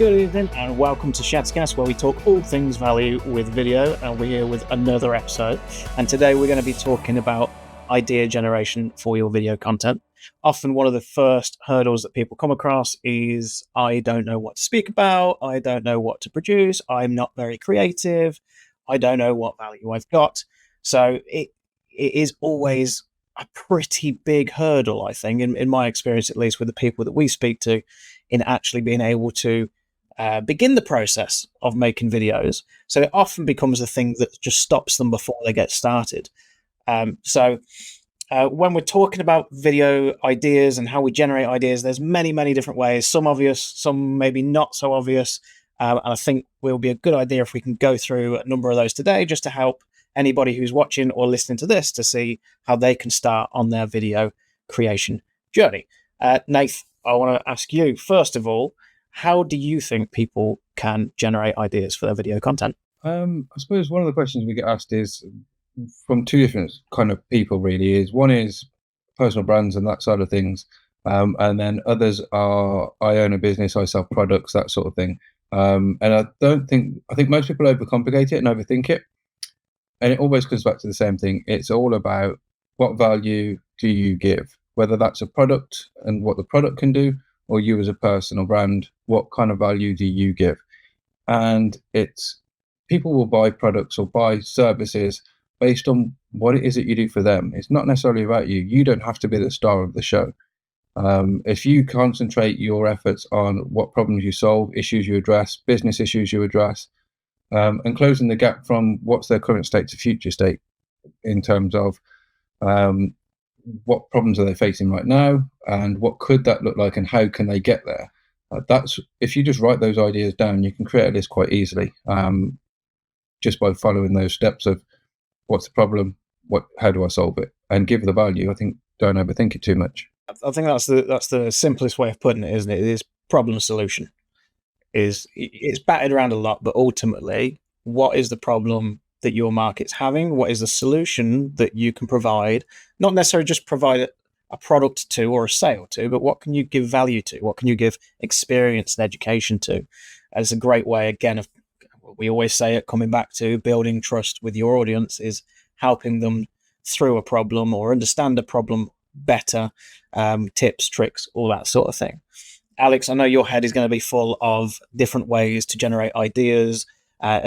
Good evening and welcome to Shatter, where we talk all things value with video, and we're here with another episode. And today we're going to be talking about idea generation for your video content. Often one of the first hurdles that people come across is, I don't know what to speak about, I don't know what to produce, I'm not very creative, I don't know what value I've got. So it is always a pretty big hurdle, I think, in my experience, at least with the people that we speak to, in actually being able to begin the process of making videos. So it often becomes a thing that just stops them before they get started. So when we're talking about video ideas and how we generate ideas, there's many, many different ways, some obvious, some maybe not so obvious. And I think will be a good idea if we can go through a number of those today, just to help anybody who's watching or listening to this to see how they can start on their video creation journey. Nath, I want to ask you, first of all, how do you think people can generate ideas for their video content? I suppose one of the questions we get asked is from two different kind of people, really. Is one is personal brands and that side of things, and then others are, I own a business, I sell products, that sort of thing. And I think most people overcomplicate it and overthink it, and it always comes back to the same thing. It's all about what value do you give, whether that's a product and what the product can do, or you as a person or brand, what kind of value do you give? And it's, people will buy products or buy services based on what it is that you do for them. It's not necessarily about you. You don't have to be the star of the show. If you concentrate your efforts on what problems you solve, issues you address, business issues you address, and closing the gap from what's their current state to future state in terms of what problems are they facing right now, and what could that look like, and how can they get there? That's, if you just write those ideas down, you can create a list quite easily, just by following those steps of what's the problem, how do I solve it, and give the value. I think don't overthink it too much. I think that's the simplest way of putting it, isn't it? It is problem solution. It's batted around a lot, but ultimately, what is the problem that your market's having? What is the solution that you can provide? Not necessarily just provide a product to or a sale to, but what can you give value to? What can you give experience and education to? And it's a great way, again, of what we always say it, coming back to building trust with your audience, is helping them through a problem or understand a problem better, tips, tricks, all that sort of thing. Alex, I know your head is going to be full of different ways to generate ideas,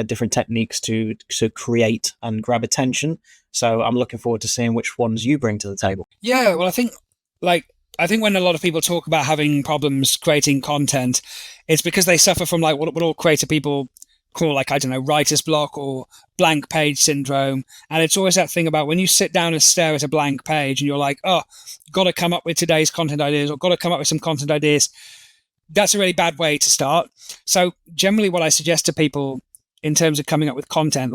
different techniques to create and grab attention. So I'm looking forward to seeing which ones you bring to the table. Yeah, well, I think when a lot of people talk about having problems creating content, it's because they suffer from what all creative people call writer's block or blank page syndrome. And it's always that thing about when you sit down and stare at a blank page and you're like, oh, got to come up with today's content ideas, or got to come up with some content ideas. That's a really bad way to start. So generally what I suggest to people in terms of coming up with content,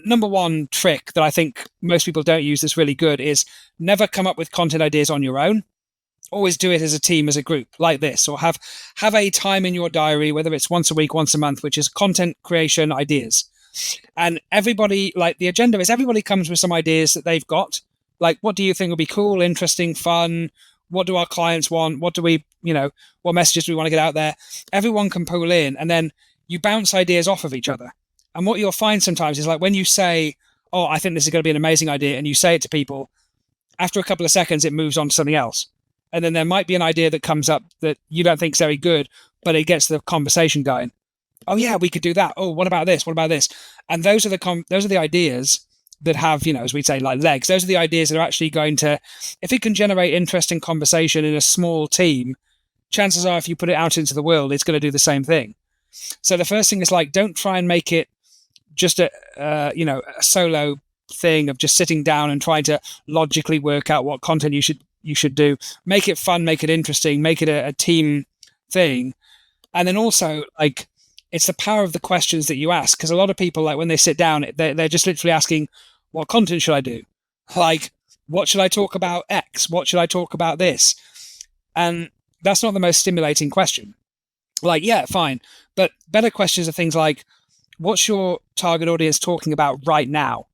number one trick that I think most people don't use that's really good is never come up with content ideas on your own. Always do it as a team, as a group, like this, or have a time in your diary, whether it's once a week, once a month, which is content creation ideas. And everybody, the agenda is everybody comes with some ideas that they've got. What do you think will be cool, interesting, fun? What do our clients want? What do we, what messages do we want to get out there? Everyone can pull in, and then you bounce ideas off of each other. And what you'll find sometimes is when you say, oh, I think this is going to be an amazing idea, and you say it to people, after a couple of seconds, it moves on to something else. And then there might be an idea that comes up that you don't think is very good, but it gets the conversation going. Oh yeah, we could do that. Oh, what about this? What about this? And those are the ideas that have, as we'd say, legs. Those are the ideas that are actually going to, if it can generate interesting conversation in a small team, chances are if you put it out into the world, it's going to do the same thing. So the first thing is don't try and make it just a solo thing of just sitting down and trying to logically work out what content you should do. Make it fun, make it interesting, make it a team thing. And then also it's the power of the questions that you ask, because a lot of people, when they sit down, they're just literally asking, what content should I do? What should I talk about X? What should I talk about this? And that's not the most stimulating question. Yeah, fine. But better questions are things like, what's your target audience talking about right now?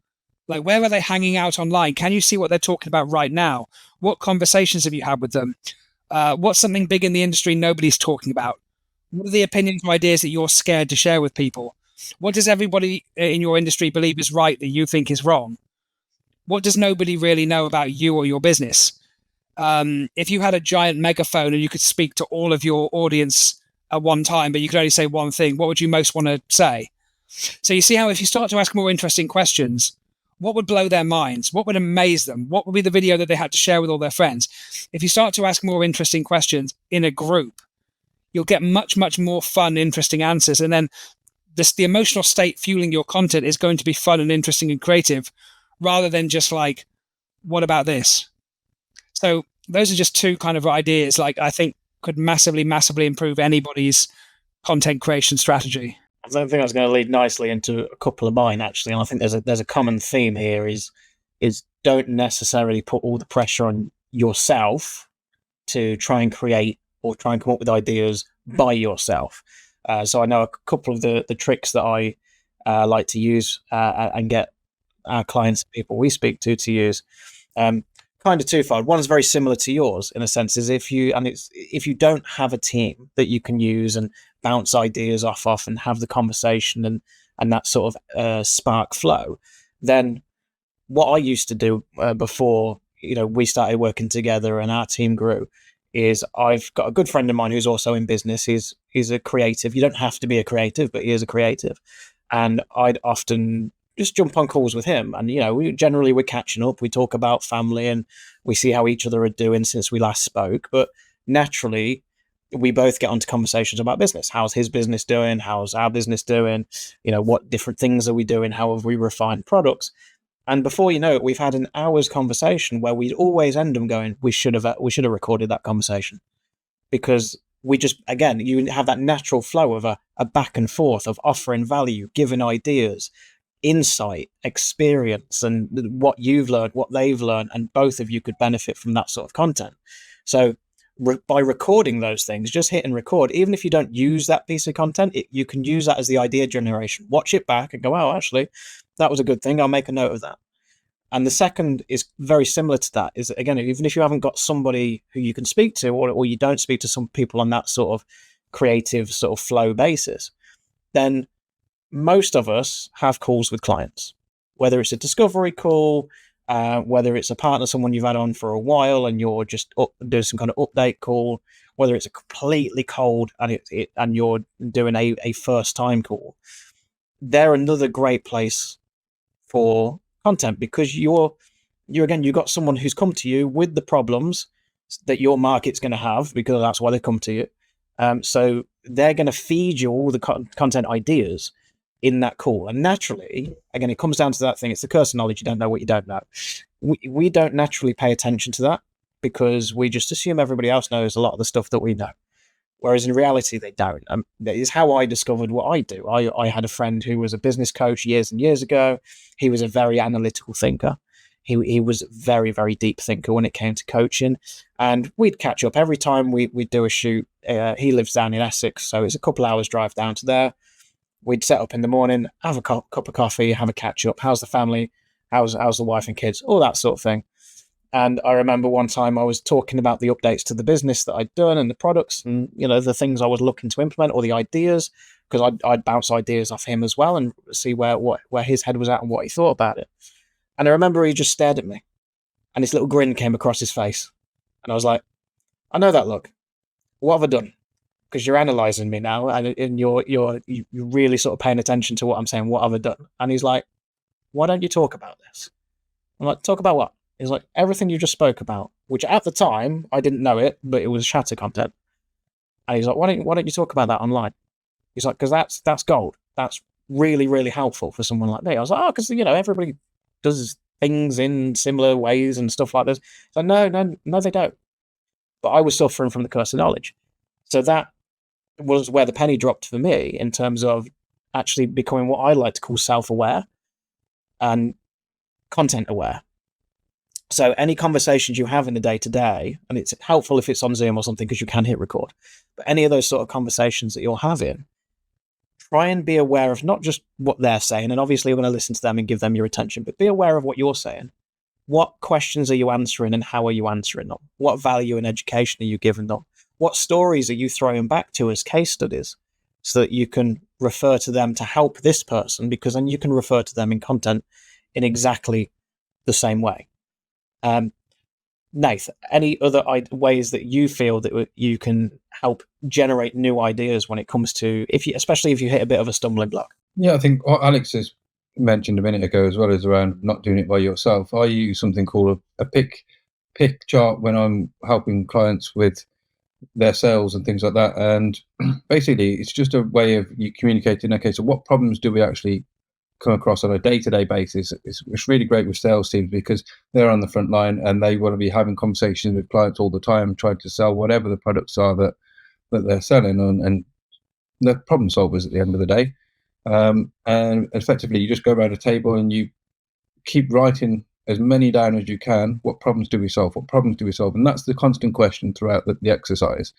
Where are they hanging out online? Can you see what they're talking about right now? What conversations have you had with them? What's something big in the industry nobody's talking about? What are the opinions or ideas that you're scared to share with people? What does everybody in your industry believe is right that you think is wrong? What does nobody really know about you or your business? If you had a giant megaphone and you could speak to all of your audience at one time, but you could only say one thing, what would you most want to say? So you see how if you start to ask more interesting questions, what would blow their minds? What would amaze them? What would be the video that they had to share with all their friends? If you start to ask more interesting questions in a group, you'll get much, much more fun, interesting answers. And then the emotional state fueling your content is going to be fun and interesting and creative rather than just like, what about this? So those are just two kind of ideas like I think could massively, massively improve anybody's content creation strategy. I think that's going to lead nicely into a couple of mine, actually. And I think there's a common theme here is don't necessarily put all the pressure on yourself to try and create or try and come up with ideas by yourself. So I know a couple of the tricks that I like to use and get our clients, people we speak to use. Kind of twofold. One is very similar to yours in a sense, is if you don't have a team that you can use and bounce ideas off and have the conversation and that sort of spark flow, then what I used to do before we started working together and our team grew is I've got a good friend of mine who's also in business. He's a creative. You don't have to be a creative, but he is a creative, and I'd often just jump on calls with him, and we're catching up, we talk about family, and we see how each other are doing since we last spoke. But naturally we both get onto conversations about business. How's his business doing? How's our business doing? What different things are we doing? How have we refined products? And before you know it, we've had an hour's conversation where we'd always end them going, we should have recorded that conversation, because we just, again, you have that natural flow of a back and forth of offering value, giving ideas, insight, experience, and what you've learned, what they've learned, and both of you could benefit from that sort of content. So by recording those things, just hit and record, even if you don't use that piece of content, you can use that as the idea generation. Watch it back and go, oh, actually, that was a good thing. I'll make a note of that. And the second is very similar to that, is, again, even if you haven't got somebody who you can speak to, or you don't speak to some people on that sort of creative sort of flow basis, then most of us have calls with clients, whether it's a discovery call, whether it's a partner, someone you've had on for a while and you're just doing some kind of update call, whether it's a completely cold and you're doing a first time call. They're another great place for content, because you've got someone who's come to you with the problems that your market's going to have, because that's why they come to you. So they're going to feed you all the content ideas in that call. And naturally, again, it comes down to that thing. It's the curse of knowledge. You don't know what you don't know. We don't naturally pay attention to that, because we just assume everybody else knows a lot of the stuff that we know. Whereas in reality, they don't. That is how I discovered what I do. I had a friend who was a business coach years and years ago. He was a very analytical thinker. He was a very, very deep thinker when it came to coaching. And we'd catch up every time we'd do a shoot. He lives down in Essex, so it's a couple hours drive down to there. We'd set up in the morning, have a cup of coffee, have a catch up. How's the family? How's the wife and kids? All that sort of thing. And I remember one time I was talking about the updates to the business that I'd done and the products and, the things I was looking to implement, or the ideas, because I'd bounce ideas off him as well and see where his head was at and what he thought about it. And I remember he just stared at me and this little grin came across his face. And I was like, I know that look. What have I done? Because you're analysing me now and you're really sort of paying attention to what I'm saying. What have I done? And he's like, why don't you talk about this? I'm like, talk about what? He's like, everything you just spoke about, which at the time I didn't know it, but it was Shatter content. And he's like, why don't you talk about that online? He's like, because that's gold. That's really, really helpful for someone like me. I was like, oh, because everybody does things in similar ways and stuff like this. So no, they don't. But I was suffering from the curse of knowledge. So that was where the penny dropped for me in terms of actually becoming what I like to call self-aware and content aware. So any conversations you have in the day-to-day, and it's helpful if it's on Zoom or something because you can hit record, but any of those sort of conversations that you're having, try and be aware of not just what they're saying, and obviously you're going to listen to them and give them your attention, but be aware of what you're saying. What questions are you answering and how are you answering them? What value and education are you giving them? what stories are you throwing back to as case studies so that you can refer to them to help this person, because then you can refer to them in content in exactly the same way. Nath, any other ways that you feel that you can help generate new ideas when it comes to, especially if you hit a bit of a stumbling block? Yeah, I think what Alex has mentioned a minute ago as well is around not doing it by yourself. I use something called a pick chart when I'm helping clients with their sales and things like that. And basically, it's just a way of you communicating. Okay, so what problems do we actually come across on a day-to-day basis? It's really great with sales teams because they're on the front line and they want to be having conversations with clients all the time, trying to sell whatever the products are that they're selling on, and they're problem solvers at the end of the day. And effectively, you just go around a table and you keep writing as many down as you can. What problems do we solve? What problems do we solve? And that's the constant question throughout the exercise.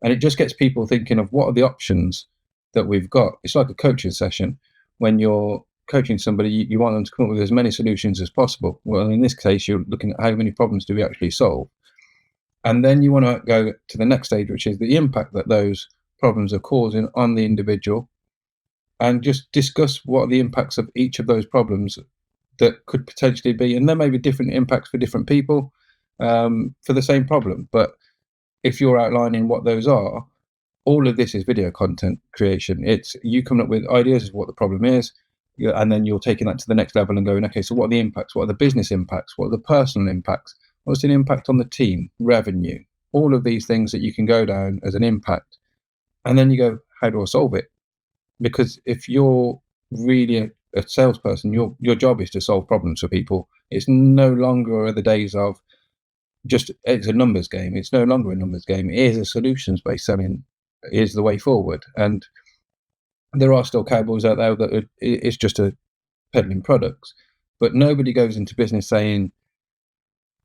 And it just gets people thinking of what are the options that we've got. It's like a coaching session. When you're coaching somebody, you want them to come up with as many solutions as possible. Well, in this case, you're looking at how many problems do we actually solve. And then you want to go to the next stage, which is the impact that those problems are causing on the individual, and just discuss what are the impacts of each of those problems that could potentially be. And there may be different impacts for different people for the same problem. But if you're outlining what those are, all of this is video content creation. It's you coming up with ideas of what the problem is, and then you're taking that to the next level and going, okay, so what are the impacts? What are the business impacts? What are the personal impacts? What's the impact on the team, revenue? All of these things that you can go down as an impact. And then you go, how do I solve it? Because if you're really a salesperson, your job is to solve problems for people. It's no longer the days of just, it's a numbers game. It's no longer a numbers game. It is a solutions-based selling is the way forward. And there are still cowboys out there that it's just a peddling products. But nobody goes into business saying,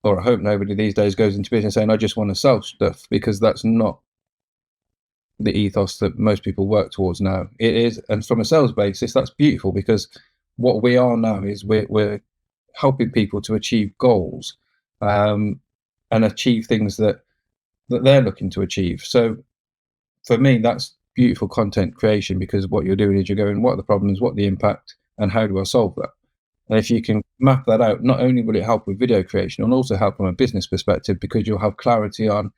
or I hope nobody these days goes into business saying, I just want to sell stuff, because that's not the ethos that most people work towards now. It is, and from a sales basis, that's beautiful, because what we are now is we're helping people to achieve goals and achieve things that they're looking to achieve. So for me, that's beautiful content creation, because what you're doing is you're going, what are the problems, what are the impact, and how do I solve that? And if you can map that out, not only will it help with video creation, it'll also help from a business perspective, because you'll have clarity on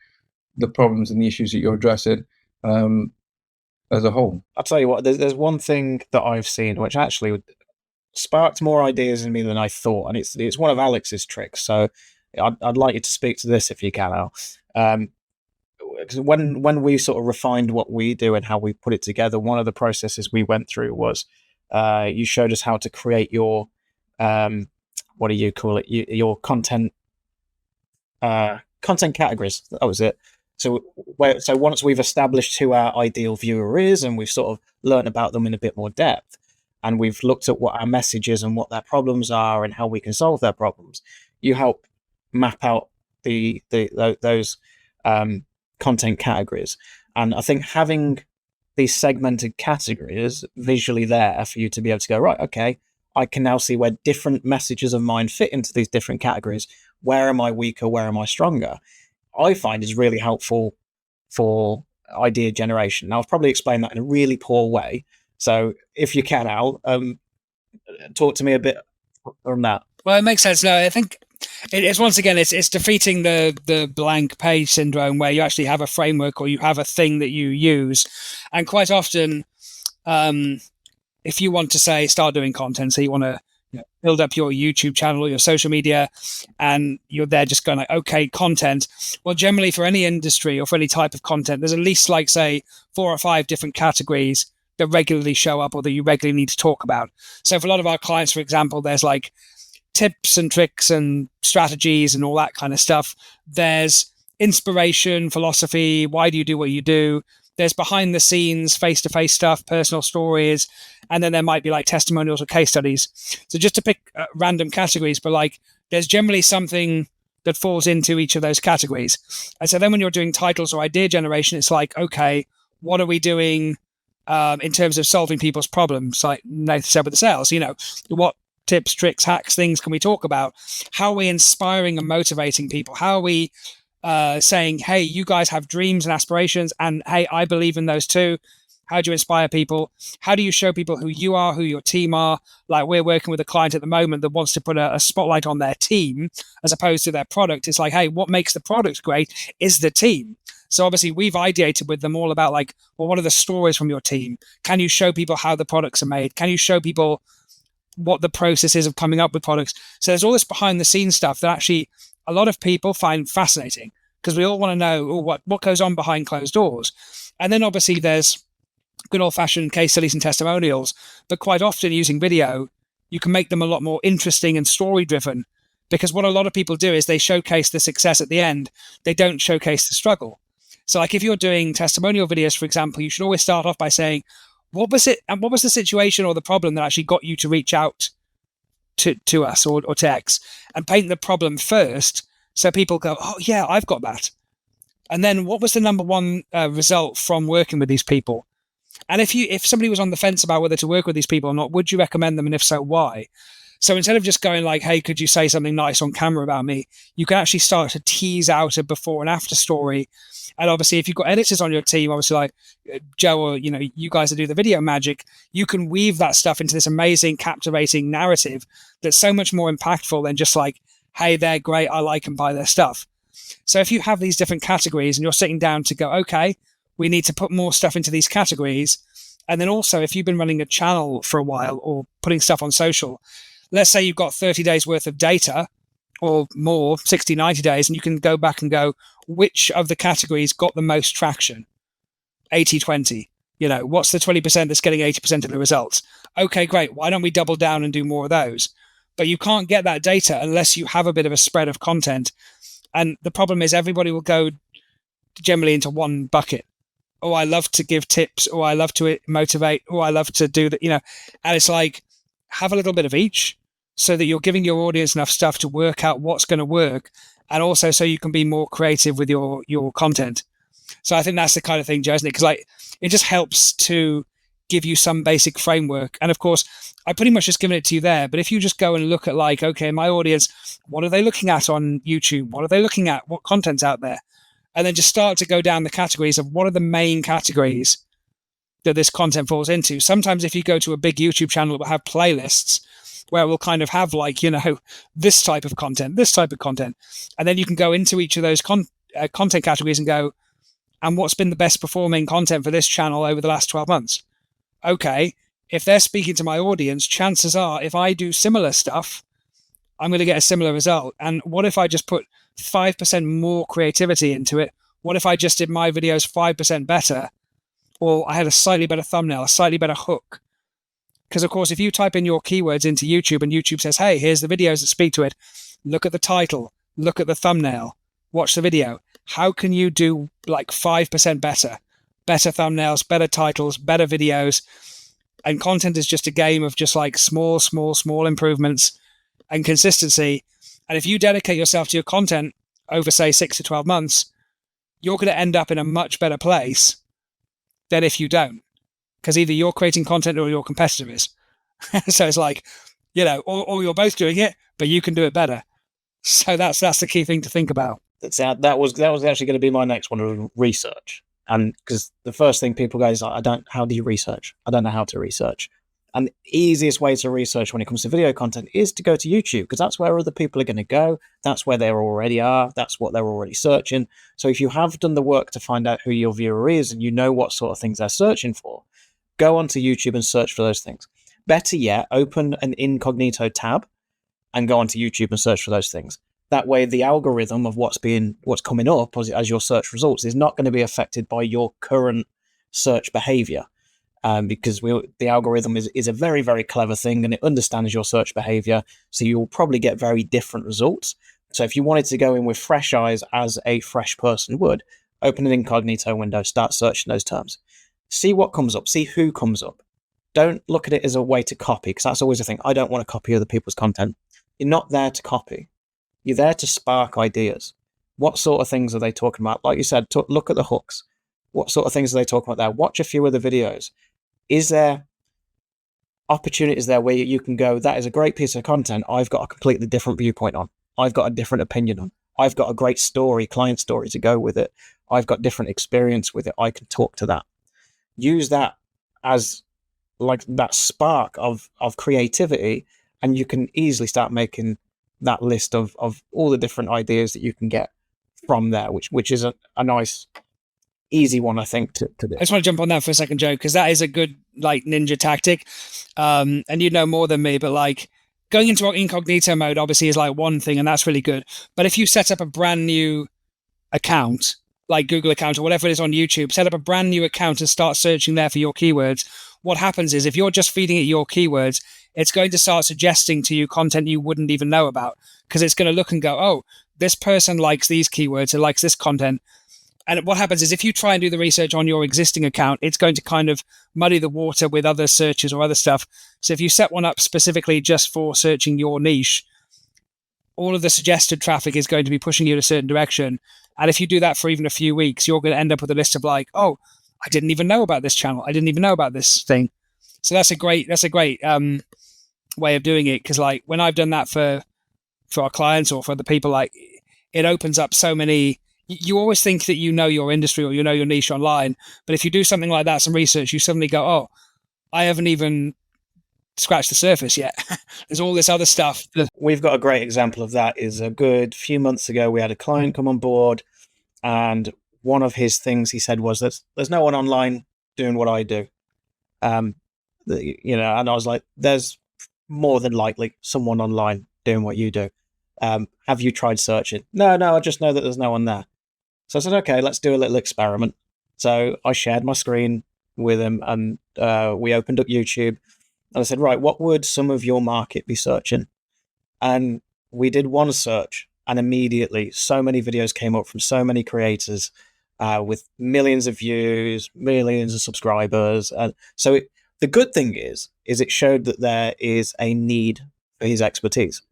the problems and the issues that you're addressing as a whole. I'll tell you what, there's one thing that I've seen which actually sparked more ideas in me than I thought, and it's one of Alex's tricks. So I'd like you to speak to this if you can, Al. Because when we sort of refined what we do and how we put it together, one of the processes we went through was you showed us how to create your what do you call it? Your content categories. That was it. So once we've established who our ideal viewer is, and we've sort of learned about them in a bit more depth, and we've looked at what our message is and what their problems are and how we can solve their problems, you help map out those content categories. And I think having these segmented categories visually there for you to be able to go, right, okay, I can now see where different messages of mine fit into these different categories. Where am I weaker? Where am I stronger? I find is really helpful for idea generation. Now, I've probably explained that in a really poor way. So if you can, Al, talk to me a bit on that. Well, it makes sense. No, I think it's once again, it's defeating the blank page syndrome, where you actually have a framework or you have a thing that you use. And quite often, if you want to say start doing content, so you want to build up your YouTube channel or your social media, and you're there just going like, okay, content. Well, generally for any industry or for any type of content, there's at least like, say, 4 or 5 different categories that regularly show up or that you regularly need to talk about. So for a lot of our clients, for example, there's like tips and tricks and strategies and all that kind of stuff. There's inspiration, philosophy, why do you do what you do? There's behind the scenes, face-to-face stuff, personal stories, and then there might be like testimonials or case studies. So just to pick random categories, but like there's generally something that falls into each of those categories. And so then when you're doing titles or idea generation, it's like, okay, what are we doing in terms of solving people's problems? Like Nathan said with the sales, what tips, tricks, hacks, things can we talk about? How are we inspiring and motivating people? How are we saying, hey, you guys have dreams and aspirations, and hey, I believe in those too. How do you inspire people? How do you show people who you are, who your team are? Like, we're working with a client at the moment that wants to put a spotlight on their team as opposed to their product. It's like, hey, what makes the product great is the team. So obviously we've ideated with them all about like, well, what are the stories from your team? Can you show people how the products are made? Can you show people what the process is of coming up with products? So there's all this behind the scenes stuff that actually a lot of people find fascinating, because we all want to know what goes on behind closed doors. And then obviously there's good old-fashioned case studies and testimonials, but quite often using video, you can make them a lot more interesting and story-driven, because what a lot of people do is they showcase the success at the end. They don't showcase the struggle. So like if you're doing testimonial videos, for example, you should always start off by saying, what was it, and what was the situation or the problem that actually got you to reach out to us or to X, and paint the problem first, so people go, oh yeah, I've got that. And then what was the number one result from working with these people? And if somebody was on the fence about whether to work with these people or not, would you recommend them? And if so, why? So instead of just going like, hey, could you say something nice on camera about me? You can actually start to tease out a before and after story. And obviously, if you've got editors on your team, obviously like Joe or, you guys that do the video magic, you can weave that stuff into this amazing, captivating narrative that's so much more impactful than just like, hey, they're great, I like and buy their stuff. So if you have these different categories and you're sitting down to go, okay, we need to put more stuff into these categories. And then also, if you've been running a channel for a while or putting stuff on social, let's say you've got 30 days worth of data or more, 60, 90 days, and you can go back and go, which of the categories got the most traction? 80-20. What's the 20% that's getting 80% of the results? Okay, great. Why don't we double down and do more of those? But you can't get that data unless you have a bit of a spread of content. And the problem is everybody will go generally into one bucket. Oh, I love to give tips. Oh, I love to motivate. Oh, I love to do that, and it's like, have a little bit of each so that you're giving your audience enough stuff to work out what's going to work. And also so you can be more creative with your content. So I think that's the kind of thing, Joe, isn't it? Because like, it just helps to give you some basic framework. And of course, I pretty much just given it to you there. But if you just go and look at like, okay, my audience, what are they looking at on YouTube? What are they looking at? What content's out there? And then just start to go down the categories of what are the main categories that this content falls into. Sometimes if you go to a big YouTube channel, it will have playlists where we'll kind of have like, this type of content, this type of content. And then you can go into each of those content categories and go, and what's been the best performing content for this channel over the last 12 months? Okay, if they're speaking to my audience, chances are if I do similar stuff, I'm going to get a similar result. And what if I just put 5% more creativity into it? What if I just did my videos 5% better? Or I had a slightly better thumbnail, a slightly better hook? Because of course, if you type in your keywords into YouTube and YouTube says, hey, here's the videos that speak to it, look at the title, look at the thumbnail, watch the video. How can you do like 5% better? Better thumbnails, better titles, better videos. And content is just a game of just like small improvements and consistency. And if you dedicate yourself to your content over, say, 6 to 12 months, you're going to end up in a much better place than if you don't. Because either you're creating content or your competitor is. So it's like, or you're both doing it, but you can do it better. So that's the key thing to think about. That was actually going to be my next one, research. And because the first thing people go is, how do you research? I don't know how to research. And the easiest way to research when it comes to video content is to go to YouTube, because that's where other people are going to go. That's where they already are. That's what they're already searching. So if you have done the work to find out who your viewer is and you know what sort of things they're searching for, go onto YouTube and search for those things. Better yet, open an incognito tab and go onto YouTube and search for those things. That way, the algorithm of what's coming up as your search results is not going to be affected by your current search behavior. Because the algorithm is a very, very clever thing, and it understands your search behavior. So you'll probably get very different results. So if you wanted to go in with fresh eyes as a fresh person would, open an incognito window, start searching those terms. See what comes up, see who comes up. Don't look at it as a way to copy, because that's always the thing. I don't want to copy other people's content. You're not there to copy. You're there to spark ideas. What sort of things are they talking about? Like you said, look at the hooks. What sort of things are they talking about there? Watch a few of the videos. Is there opportunities there where you can go, that is a great piece of content I've got a completely different viewpoint on. I've got a different opinion on. I've got a great story, client story to go with it. I've got different experience with it. I can talk to that. Use that as like that spark of creativity, and you can easily start making that list of all the different ideas that you can get from there, which is a nice easy one, I think, to do. I just want to jump on that for a second, Joe, because that is a good like ninja tactic. And you know more than me, but like going into incognito mode obviously is like one thing, and that's really good. But if you set up a brand new account, like Google account or whatever it is on YouTube, set up a brand new account and start searching there for your keywords. What happens is if you're just feeding it your keywords, it's going to start suggesting to you content you wouldn't even know about, because it's going to look and go, oh, this person likes these keywords and likes this content. And what happens is if you try and do the research on your existing account, it's going to kind of muddy the water with other searches or other stuff. So if you set one up specifically just for searching your niche, all of the suggested traffic is going to be pushing you in a certain direction. And if you do that for even a few weeks, you're going to end up with a list of like, oh, I didn't even know about this channel. I didn't even know about this thing. So that's a great way of doing it. Because like when I've done that for our clients or for the people, like it opens up so many. You always think that you know your industry or you know your niche online, but if you do something like that, some research, you suddenly go, oh, I haven't even scratched the surface yet. There's all this other stuff. We've got a great example of that. Is a good few months ago, we had a client come on board, and one of his things he said was that there's no one online doing what I do. And I was like, there's more than likely someone online doing what you do. Have you tried searching? No, I just know that there's no one there. So I said, okay, let's do a little experiment. So I shared my screen with him, and we opened up YouTube. And I said, right, what would some of your market be searching? And we did one search, and immediately so many videos came up from so many creators with millions of views, millions of subscribers. And so the good thing is it showed that there is a need for his expertise.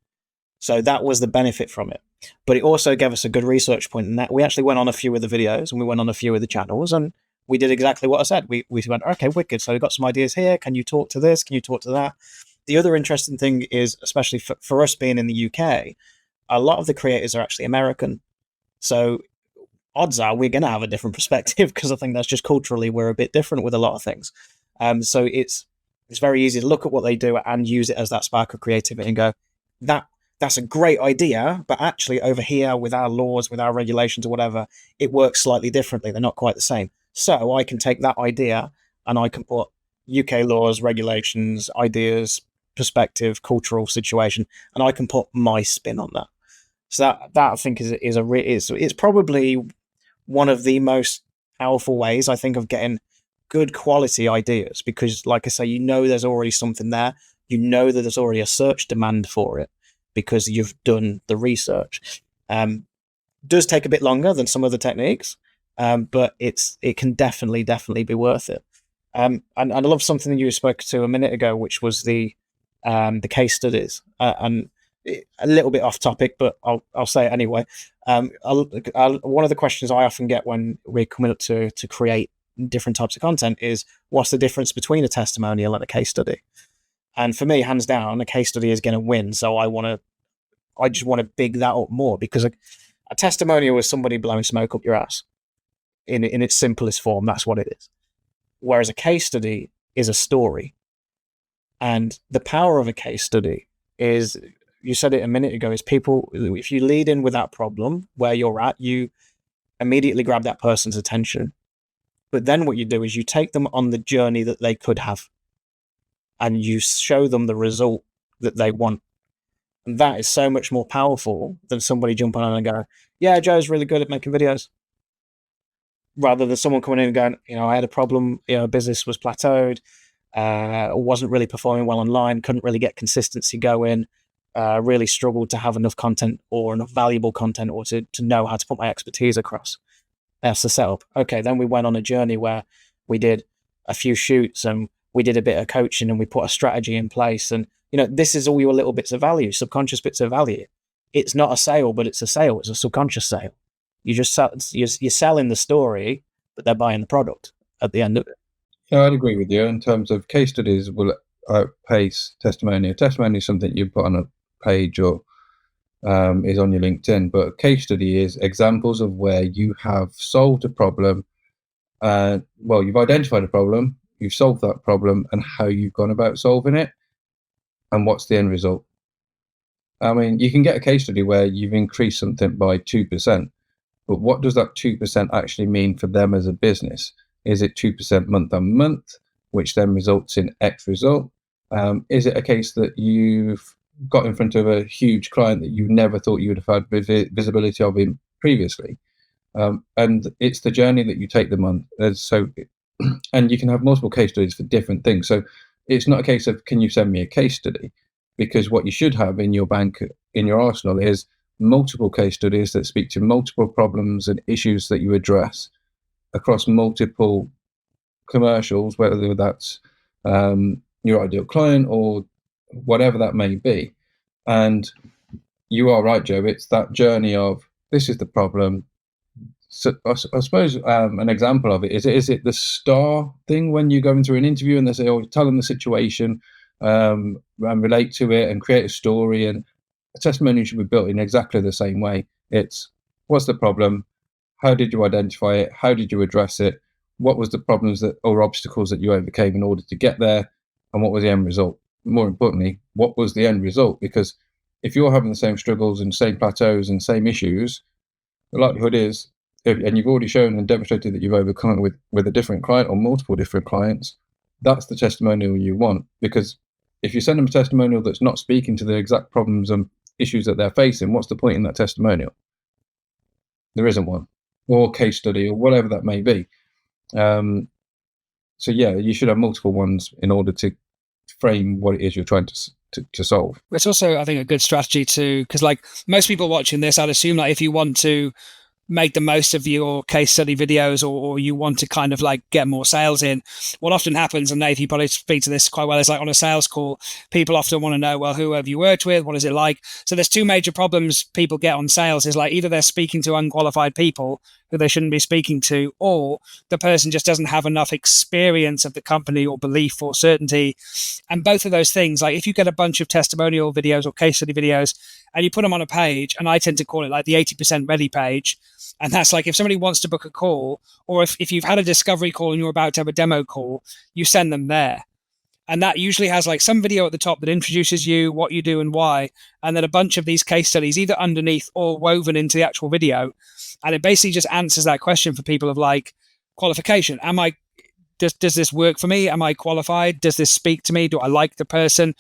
So that was the benefit from it. But it also gave us a good research point in that we actually went on a few of the videos and we went on a few of the channels, and we did exactly what I said. We went, okay, wicked. So we've got some ideas here. Can you talk to this? Can you talk to that? The other interesting thing is, especially for us being in the UK, a lot of the creators are actually American. So odds are we're going to have a different perspective, because I think that's just culturally we're a bit different with a lot of things. So it's very easy to look at what they do and use it as that spark of creativity and go, that's a great idea, but actually over here with our laws, with our regulations or whatever, it works slightly differently. They're not quite the same. So I can take that idea and I can put UK laws, regulations, ideas, perspective, cultural situation, and I can put my spin on that. So that I think is probably one of the most powerful ways I think of getting good quality ideas, because like I say, there's already something there. That there's already a search demand for it, because you've done the research. Does take a bit longer than some of the techniques, but it can definitely be worth it. And I love something that you spoke to a minute ago, which was the case studies. And a little bit off topic, but I'll say it anyway. One of the questions I often get when we're coming up to create different types of content is, what's the difference between a testimonial and a case study? And for me, hands down, a case study is going to win. So I just want to big that up more, because a testimonial is somebody blowing smoke up your ass in its simplest form. That's what it is. Whereas a case study is a story. And the power of a case study is, you said it a minute ago, is people, if you lead in with that problem where you're at, you immediately grab that person's attention. But then what you do is you take them on the journey that they could have, and you show them the result that they want. And that is so much more powerful than somebody jumping on and going, yeah, Joe's really good at making videos. Rather than someone coming in and going, I had a problem, business was plateaued, wasn't really performing well online, couldn't really get consistency going, really struggled to have enough content or enough valuable content, or to know how to put my expertise across. That's the setup. Okay, then we went on a journey where we did a few shoots and we did a bit of coaching and we put a strategy in place. And, this is all your little bits of value, subconscious bits of value. It's not a sale, but it's a sale. It's a subconscious sale. You're selling the story, but they're buying the product at the end of it. Yeah, I'd agree with you. In terms of case studies will outpace testimonial. Testimonial is something you put on a page or is on your LinkedIn, but a case study is examples of where you have solved a problem. Well, you've identified a problem, you've solved that problem, and how you've gone about solving it, and what's the end result. I mean, you can get a case study where you've increased something by 2%, but what does that 2% actually mean for them as a business? Is it 2% month on month, which then results in X result? Is it a case that you've got in front of a huge client that you never thought you would have had visibility of him previously? And it's the journey that you take them on. And you can have multiple case studies for different things. So it's not a case of, can you send me a case study? Because what you should have in your bank, in your arsenal, is multiple case studies that speak to multiple problems and issues that you address across multiple commercials, whether that's your ideal client or whatever that may be. And you are right, Joe. It's that journey of, this is the problem. So I suppose an example of it is it the star thing when you're going through an interview and they say, "Oh, tell them the situation, and relate to it and create a story." And a testimonial should be built in exactly the same way. It's, what's the problem? How did you identify it? How did you address it? What was the problems that or obstacles that you overcame in order to get there? And what was the end result? More importantly, what was the end result? Because if you're having the same struggles and same plateaus and same issues, the likelihood is, and you've already shown and demonstrated that you've overcome it with a different client or multiple different clients, that's the testimonial you want. Because if you send them a testimonial that's not speaking to the exact problems and issues that they're facing, what's the point in that testimonial? There isn't one, or case study, or whatever that may be. So yeah, you should have multiple ones in order to frame what it is you're trying to solve. It's also, I think, a good strategy to, because like most people watching this, I'd assume like if you want to make the most of your case study videos, or you want to kind of like get more sales in, what often happens, and Nate, you probably speak to this quite well, is like on a sales call, people often want to know, well, who have you worked with? What is it like? So there's two major problems people get on sales is like either they're speaking to unqualified people who they shouldn't be speaking to, or the person just doesn't have enough experience of the company or belief or certainty. And both of those things, like if you get a bunch of testimonial videos or case study videos and you put them on a page, and I tend to call it like the 80% ready page, and that's like if somebody wants to book a call, or if you've had a discovery call and you're about to have a demo call, you send them there. And that usually has like some video at the top that introduces you, what you do and why, and then a bunch of these case studies either underneath or woven into the actual video. And it basically just answers that question for people of like qualification. Does this work for me? Am I qualified? Does this speak to me? Do I like the person?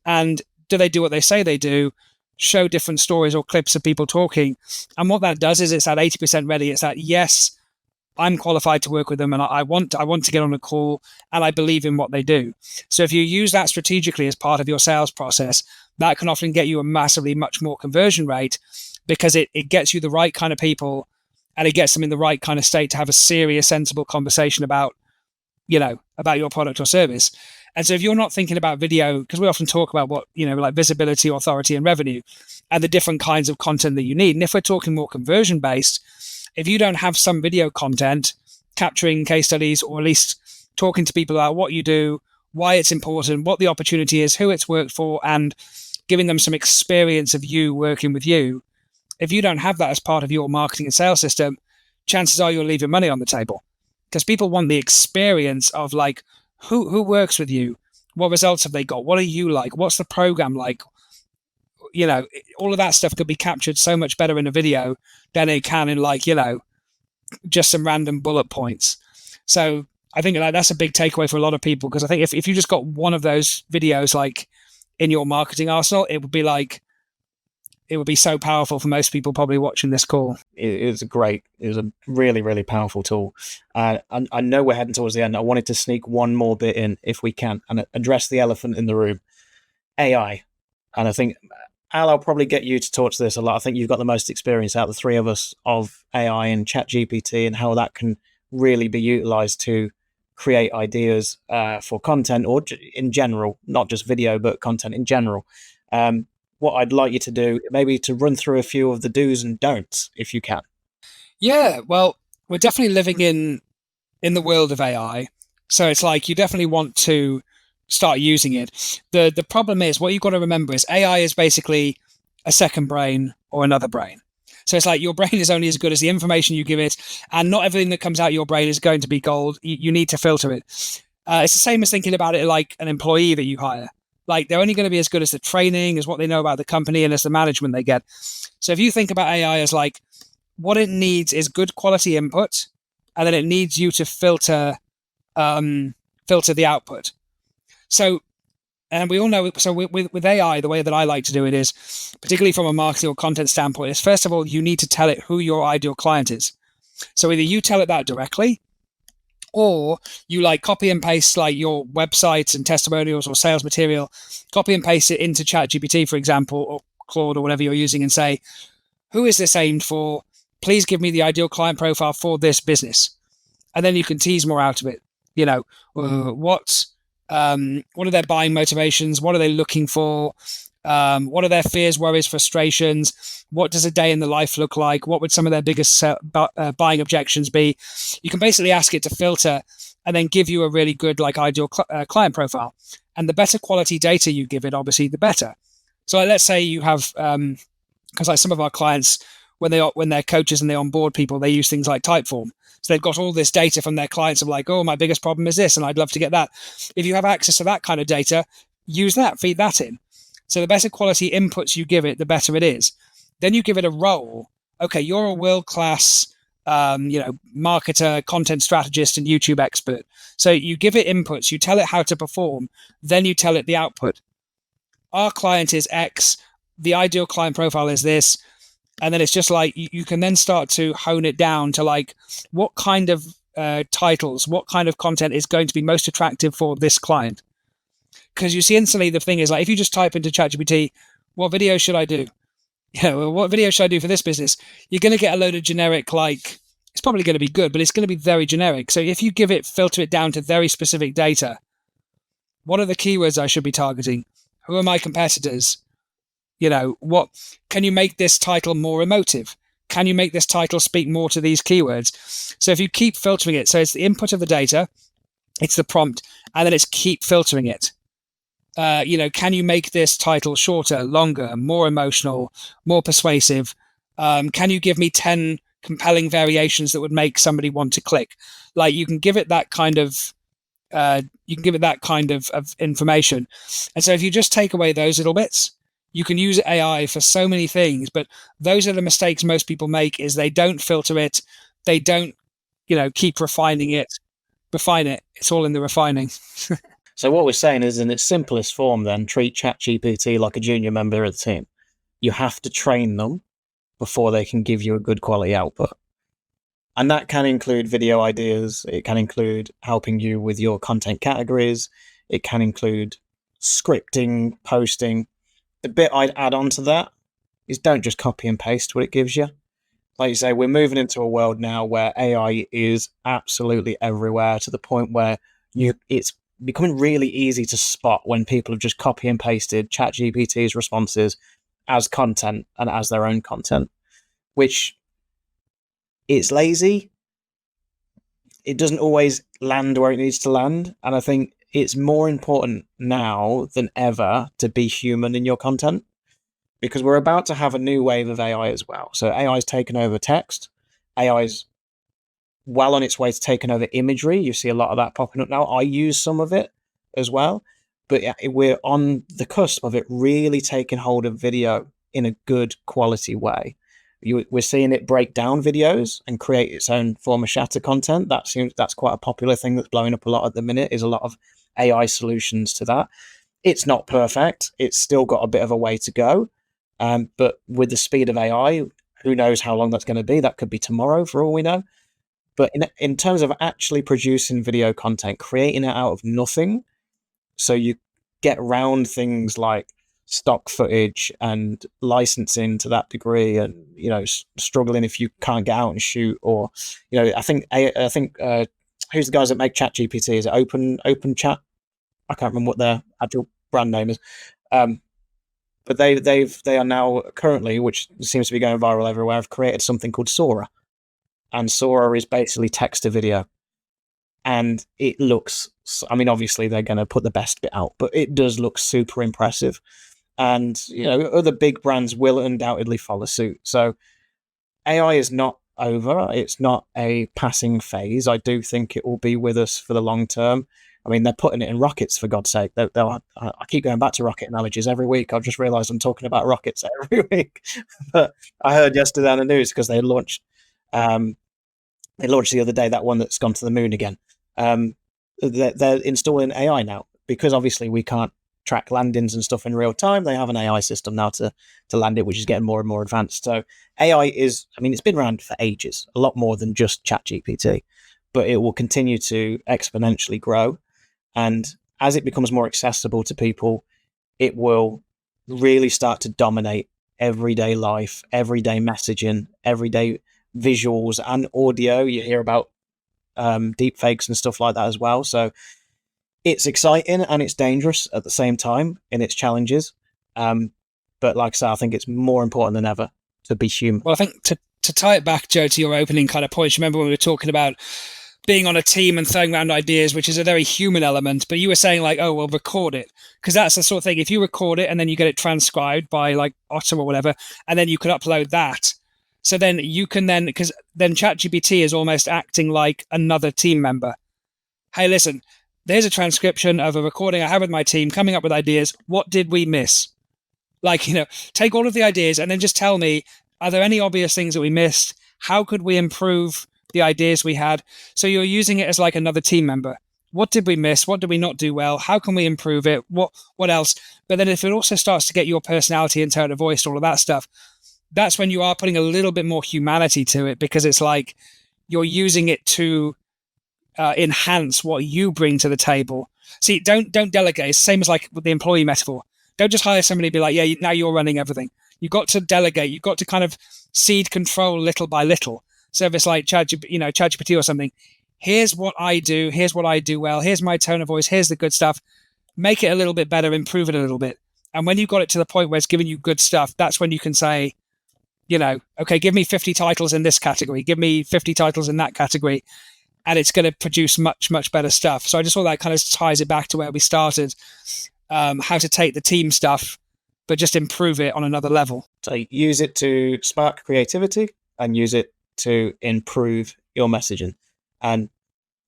And do they do what they say they do? Show different stories or clips of people talking. And what that does is it's that 80% ready. It's that, yes, I'm qualified to work with them, and I want to get on a call, and I believe in what they do. So if you use that strategically as part of your sales process, that can often get you a massively much more conversion rate, because it gets you the right kind of people, and it gets them in the right kind of state to have a serious, sensible conversation about your product or service. And so if you're not thinking about video, because we often talk about what, like visibility, authority, and revenue, and the different kinds of content that you need. And if we're talking more conversion based, if you don't have some video content capturing case studies, or at least talking to people about what you do, why it's important, what the opportunity is, who it's worked for, and giving them some experience of you working with you, if you don't have that as part of your marketing and sales system, chances are you're leaving money on the table, because people want the experience of like, who works with you, what results have they got, what are you like, what's the program like. All of that stuff could be captured so much better in a video than it can in just some random bullet points. So I think that's a big takeaway for a lot of people, because I think if you just got one of those videos like in your marketing arsenal, it would be so powerful for most people probably watching this call. It was a really, really powerful tool. I know we're heading towards the end. I wanted to sneak one more bit in if we can and address the elephant in the room, AI. And I think, Al, I'll probably get you to talk to this a lot. I think you've got the most experience out of the three of us of AI and ChatGPT and how that can really be utilized to create ideas for content, or in general, not just video, but content in general. What I'd like you to do, maybe to run through a few of the do's and don'ts, if you can. Yeah, well, we're definitely living in the world of AI. So it's like you definitely want to start using it. The problem is, what you've got to remember is AI is basically a second brain or another brain. So it's like your brain is only as good as the information you give it, and not everything that comes out of your brain is going to be gold. You need to filter it. It's the same as thinking about it like an employee that you hire. Like, they're only going to be as good as the training, as what they know about the company, and as the management they get. So if you think about AI as like, what it needs is good quality input, and then it needs you to filter the output. So, and we all know, so with AI, the way that I like to do it is, particularly from a marketing or content standpoint, is first of all, you need to tell it who your ideal client is. So either you tell it that directly, or you like copy and paste like your websites and testimonials or sales material, copy and paste it into ChatGPT, for example, or Claude or whatever you're using, and say, who is this aimed for? Please give me the ideal client profile for this business. And then you can tease more out of it. You know, what are their buying motivations? What are they looking for? What are their fears, worries, frustrations? What does a day in the life look like? What would some of their biggest buying objections be? You can basically ask it to filter and then give you a really good, like, ideal client profile. And the better quality data you give it, obviously, the better. So let's say you have, because like some of our clients, when they're coaches and they onboard people, they use things like Typeform. So they've got all this data from their clients of like, oh, my biggest problem is this, and I'd love to get that. If you have access to that kind of data, use that, feed that in. So the better quality inputs you give it, the better it is. Then you give it a role. Okay, you're a world-class, marketer, content strategist, and YouTube expert. So you give it inputs, you tell it how to perform, then you tell it the output. Our client is X, the ideal client profile is this. And then it's just like, you can then start to hone it down to like, what kind of titles, what kind of content is going to be most attractive for this client. Because you see instantly, the thing is like, if you just type into ChatGPT, what video should I do? What video should I do for this business? You're going to get a load of generic, like, it's probably going to be good, but it's going to be very generic. So if you filter it down to very specific data, what are the keywords I should be targeting? Who are my competitors? What can you make this title more emotive? Can you make this title speak more to these keywords? So if you keep filtering it, so it's the input of the data, it's the prompt, and then it's keep filtering it. Can you make this title shorter, longer, more emotional, more persuasive? Can you give me 10 compelling variations that would make somebody want to click? Like, you can give it that kind of of information. And so if you just take away those little bits, you can use AI for so many things, but those are the mistakes most people make, is they don't filter it. They don't, keep refining it. Refine it. It's all in the refining. So what we're saying is, in its simplest form, then, treat ChatGPT like a junior member of the team. You have to train them before they can give you a good quality output. And that can include video ideas. It can include helping you with your content categories. It can include scripting, posting. The bit I'd add on to that is, don't just copy and paste what it gives you. Like you say, we're moving into a world now where AI is absolutely everywhere, to the point where it's becoming really easy to spot when people have just copy and pasted ChatGPT's responses as content and as their own content, which, it's lazy. It doesn't always land where it needs to land. And I think it's more important now than ever to be human in your content, because we're about to have a new wave of AI as well. So AI is taken over text. AI is well on its way to taking over imagery. You see a lot of that popping up now. I use some of it as well, but we're on the cusp of it really taking hold of video in a good quality way. We're seeing it break down videos and create its own form of shatter content. That's quite a popular thing that's blowing up a lot at the minute, is a lot of AI solutions to that. It's not perfect. It's still got a bit of a way to go. But with the speed of AI, who knows how long that's going to be? That could be tomorrow for all we know. But in terms of actually producing video content, creating it out of nothing, so you get around things like stock footage and licensing to that degree, and struggling if you can't get out and shoot, or I think who's the guys that make ChatGPT? Is it Open Chat? I can't remember what their actual brand name is, but they are now currently, which seems to be going viral everywhere, have created something called Sora, and Sora is basically text to video, and it looks, I mean, obviously they're going to put the best bit out, but it does look super impressive. and other big brands will undoubtedly follow suit. So AI is not over. It's not a passing phase. I do think it will be with us for the long term. I mean, they're putting it in rockets, for God's sake. I keep going back to rocket analogies every week. I've just realised I'm talking about rockets every week. But I heard yesterday on the news because they launched the other day, that one that's gone to the moon again. They're installing AI now, because obviously we can't track landings and stuff in real time. They have an AI system now to land it, which is getting more and more advanced. So AI is, I mean, it's been around for ages, a lot more than just ChatGPT, but it will continue to exponentially grow. And as it becomes more accessible to people, it will really start to dominate everyday life, everyday messaging, everyday visuals and audio. You hear about deep fakes and stuff like that as well. So it's exciting and it's dangerous at the same time in its challenges. But like I say, I think it's more important than ever to be human. Well, I think to tie it back, Joe, to your opening kind of points, remember when we were talking about being on a team and throwing around ideas, which is a very human element, but you were saying like, oh, well, record it. Because that's the sort of thing, if you record it and then you get it transcribed by like Otter or whatever, and then you can upload that. So then you can because then ChatGPT is almost acting like another team member. Hey, listen, there's a transcription of a recording I have with my team coming up with ideas. What did we miss? Like, take all of the ideas and then just tell me, are there any obvious things that we missed? How could we improve the ideas we had? So you're using it as like another team member. What did we miss? What did we not do well? How can we improve it? What else? But then if it also starts to get your personality and tone of voice, all of that stuff, that's when you are putting a little bit more humanity to it, because it's like you're using it to enhance what you bring to the table. See, don't delegate. It's the same as like with the employee metaphor. Don't just hire somebody and be like, yeah, now you're running everything. You've got to delegate. You've got to kind of seed control little by little. So if it's like ChatGPT or something, here's what I do. Here's what I do well. Here's my tone of voice. Here's the good stuff. Make it a little bit better. Improve it a little bit. And when you've got it to the point where it's giving you good stuff, that's when you can say, okay, give me 50 titles in this category. Give me 50 titles in that category. And it's going to produce much, much better stuff. So I just thought that kind of ties it back to where we started, how to take the team stuff, but just improve it on another level. So use it to spark creativity and use it to improve your messaging. And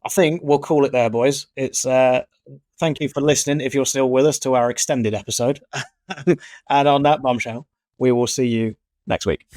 I think we'll call it there, boys. It's thank you for listening if you're still with us to our extended episode. And on that bombshell, we will see you next week.